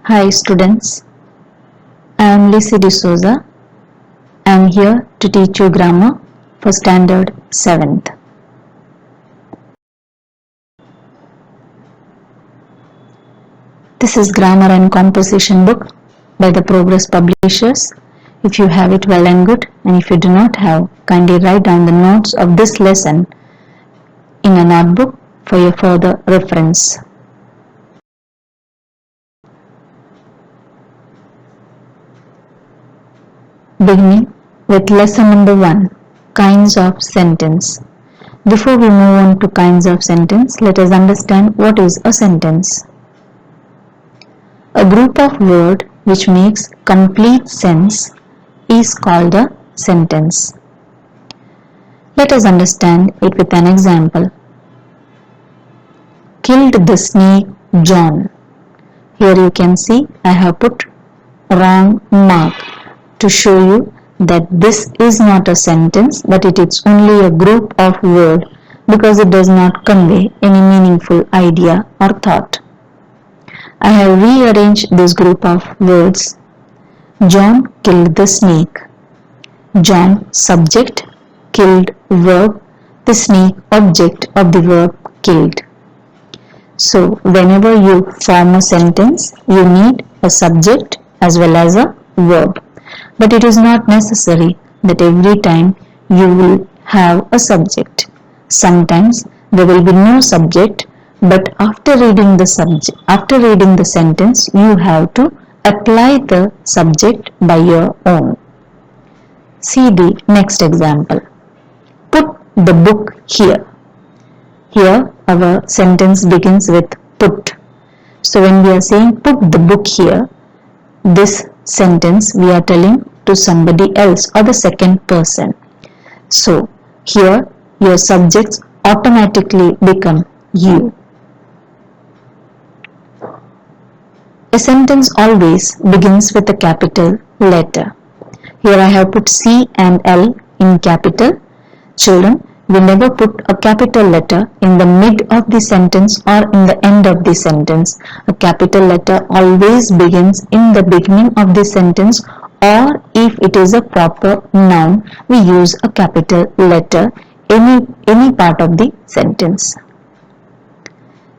Hi students, I am Lizzie D'Souza. I am here to teach you grammar for standard 7th. This is Grammar and Composition book by the Progress Publishers. If you have it, well and good, and if you do not have, kindly write down the notes of this lesson in a notebook for your further reference. Beginning with lesson number 1, kinds of sentence. Before we move on to kinds of sentence, let us understand what is a sentence. A group of words which makes complete sense is called a sentence. Let us understand it with an example. Killed the snake John. Here you can see I have put wrong mark to show you that this is not a sentence, but it is only a group of words because it does not convey any meaningful idea or thought. I have rearranged this group of words. John killed the snake. John subject, killed verb, the snake object of the verb killed. So whenever you form a sentence, you need a subject as well as a verb. But it is not necessary that every time you will have a subject. Sometimes there will be no subject, but after reading the sentence, you have to apply the subject by your own. See the next example. Put the book here. Here our sentence begins with put. So when we are saying put the book here, this sentence we are telling to somebody else or the second person. So here your subjects automatically become you. A sentence always begins with a capital letter. Here I have put C and L in capital. Children, we never put a capital letter in the mid of the sentence or in the end of the sentence. A capital letter always begins in the beginning of the sentence, or if it is a proper noun, we use a capital letter any part of the sentence.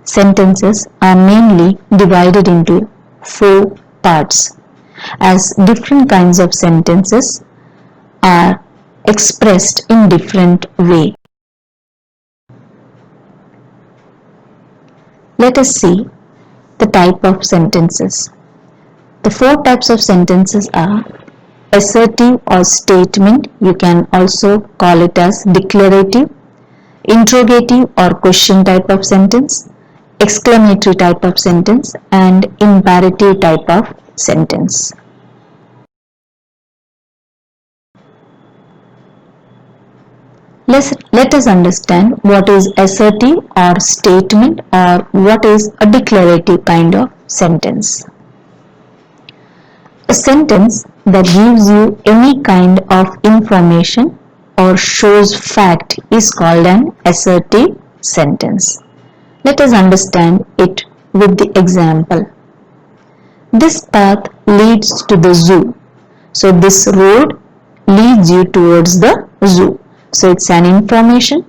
Sentences are mainly divided into 4 parts, as different kinds of sentences are expressed in different way. Let us see the type of sentences. The 4 types of sentences are assertive or statement, you can also call it as declarative, interrogative or question type of sentence, exclamatory type of sentence, and imperative type of sentence. Let us understand what is assertive or statement or what is a declarative kind of sentence. A sentence that gives you any kind of information or shows fact is called an assertive sentence. Let us understand it with the example. This path leads to the zoo. So this road leads you towards the zoo. So it's an information.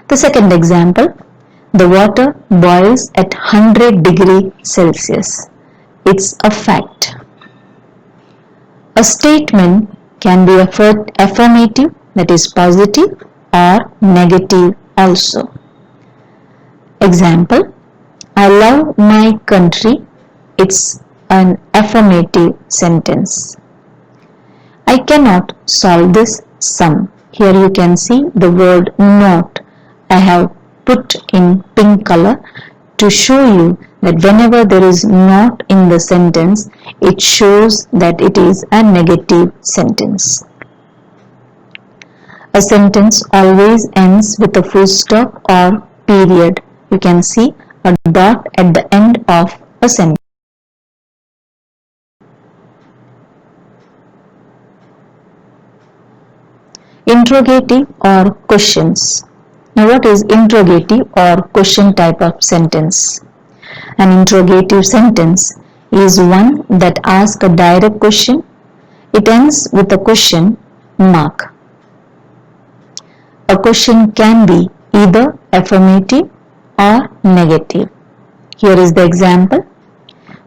The second example, the water boils at 100 degrees Celsius. It's a fact. A statement can be affirmative, that is positive, or negative also. Example, I love my country. It's an affirmative sentence. I cannot solve this sum. Here you can see the word not. I have put in pink color to show you that whenever there is not in the sentence, it shows that it is a negative sentence. A sentence always ends with a full stop or period. You can see a dot at the end of a sentence. Interrogative or questions. Now what is interrogative or question type of sentence? An interrogative sentence is one that asks a direct question. It ends with a question mark. A question can be either affirmative or negative. Here is the example.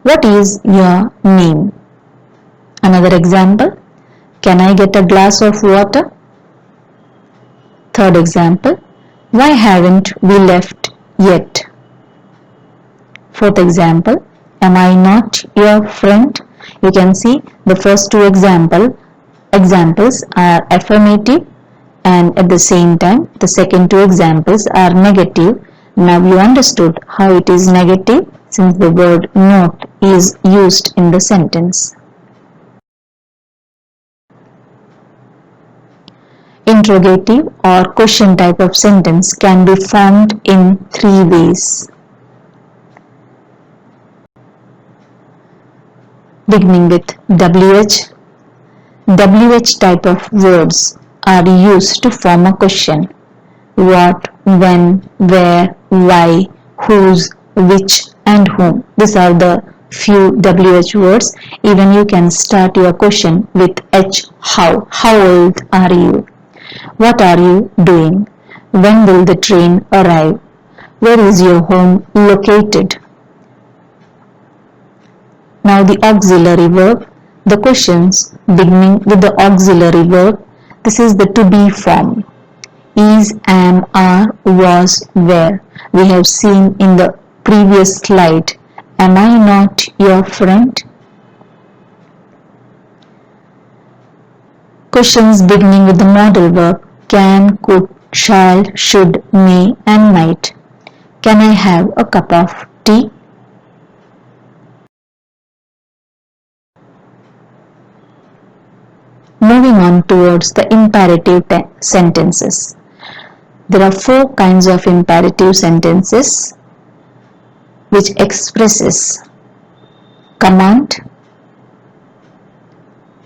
What is your name? Another example. Can I get a glass of water? Third example. Why haven't we left yet? Fourth example. Am I not your friend? You can see the first two examples are affirmative, and at the same time the second two examples are negative. Now you understood how it is negative since the word not is used in the sentence. Interrogative or question type of sentence can be formed in three ways. Beginning with WH. WH type of words are used to form a question. What, when, where, why, whose, which and whom. These are the few WH words. Even you can start your question with H. How. How old are you? What are you doing? When will the train arrive? Where is your home located? Now the auxiliary verb. The questions beginning with the auxiliary verb. This is the to be form. Is, am, are, was, were. We have seen in the previous slide. Am I not your friend? Questions beginning with the modal verb. Can, could, shall, should, may and might. Can I have a cup of tea? Moving on towards the imperative sentences. There are four kinds of imperative sentences which expresses command,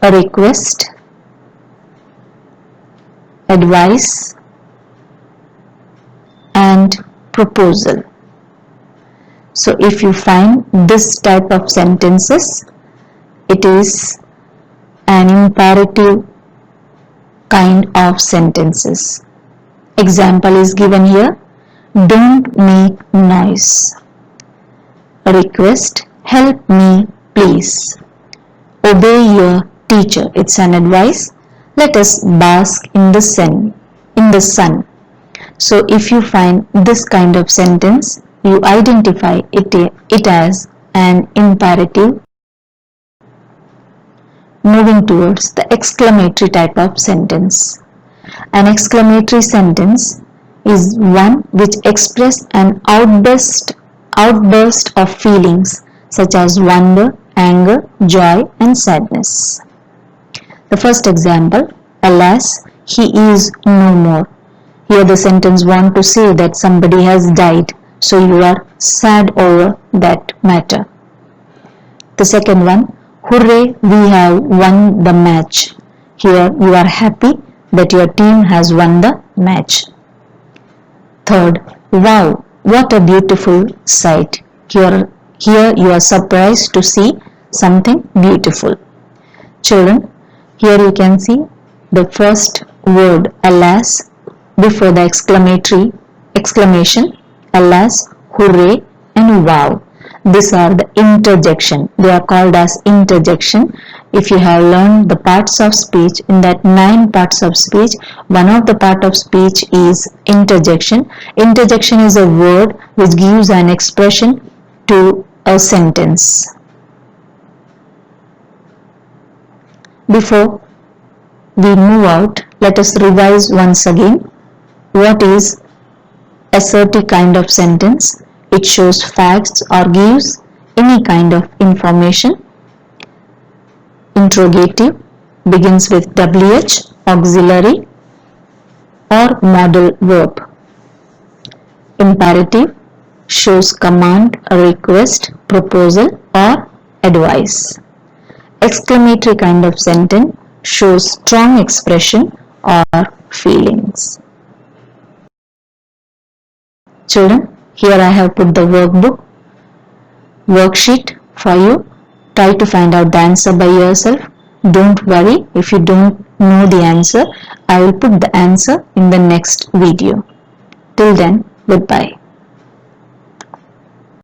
a request, advice and proposal. So if you find this type of sentences, it is an imperative kind of sentences. Example is given here. Don't make noise. Request, help me please. Obey your teacher. It's an advice. Let us bask in the sun. So if you find this kind of sentence, you identify it as an imperative. Moving towards the exclamatory type of sentence. An exclamatory sentence is one which expresses an outburst of feelings such as wonder, anger, joy and sadness. The first example, alas, he is no more. Here the sentence wants to say that somebody has died, so you are sad over that matter. The second one, hooray, we have won the match. Here you are happy that your team has won the match. Third, wow, what a beautiful sight. Here you are surprised to see something beautiful. Children, here you can see the first word alas before the exclamation, alas, hooray and wow. These are the interjection. They are called as interjection. If you have learned the parts of speech, in that 9 parts of speech, one of the part of speech is interjection. Interjection is a word which gives an expression to a sentence. Before we move out, let us revise once again. What is assertive kind of sentence? It shows facts or gives any kind of information. Interrogative begins with WH, auxiliary or modal verb. Imperative shows command, request, proposal or advice. Exclamatory kind of sentence shows strong expression or feelings. Children, here I have put the worksheet for you. Try to find out the answer by yourself. Don't worry if you don't know the answer. I will put the answer in the next video. Till then, goodbye.